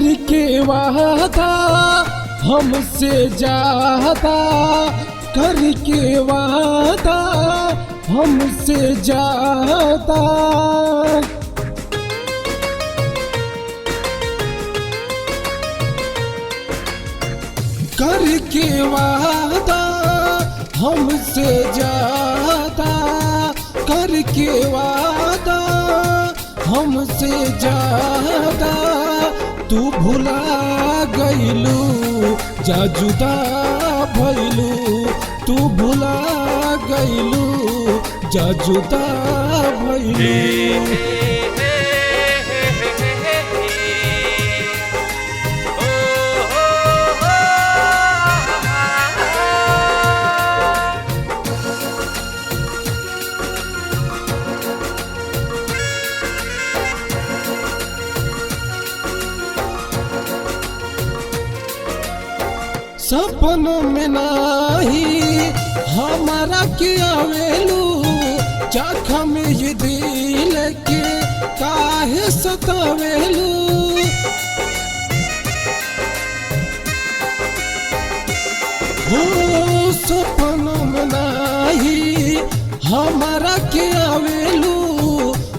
करके वादा हमसे ज्यादा, करके वादा हमसे ज्यादा। करके वादा हमसे ज्यादा, करके वादा हमसे ज्यादा। तू भुला गइलू जा जुदा भइलू, तू भुला गइलू जा जुदा भइलू। सपनों में नाही हमारा किया वेलू, जख्म ये दिल के काहे सतावेलू। हो सपनों में नाही हमारा किया वेलू,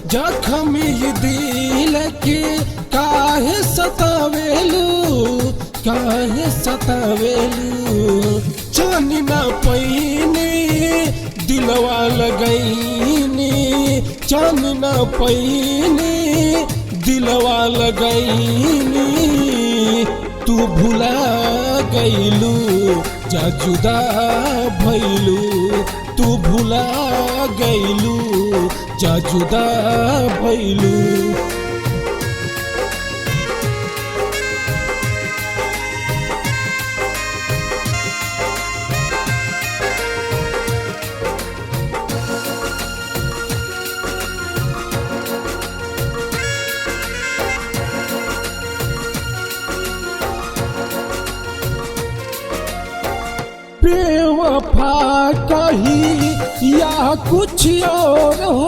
जख्म ये दिल के काहे सतावेलू, काहे सतावेलू। जानी ना पैनी दिलवा लगैनी, जानी ना पैनी दिलवा लगैनी। तू भुला गइलू जा जुदा भइलू, तू भुला गइलू जा जुदा भइलू। बेवफा कही या कुछ और हो,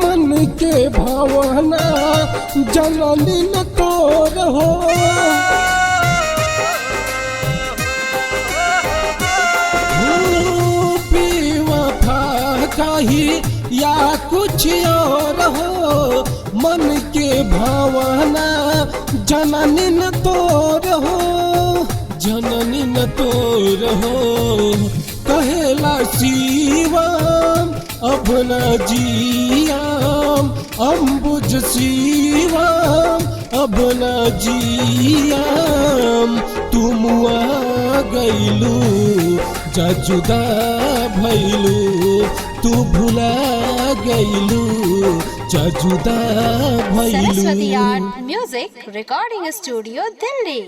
मन के भावना जननी न तोर हो। बेवफा कही या कुछ और हो, मन के भावना जननी न तोर हो, जननी न तोर हो। कहेला शिवम अब न जियाम, अम्बुज शिवम अब न जियाम। तुम आ गइलू जा जुदा भइलू, तू भुला गइलू जा जुदा भइलू। Saraswati art music recording studio Delhi.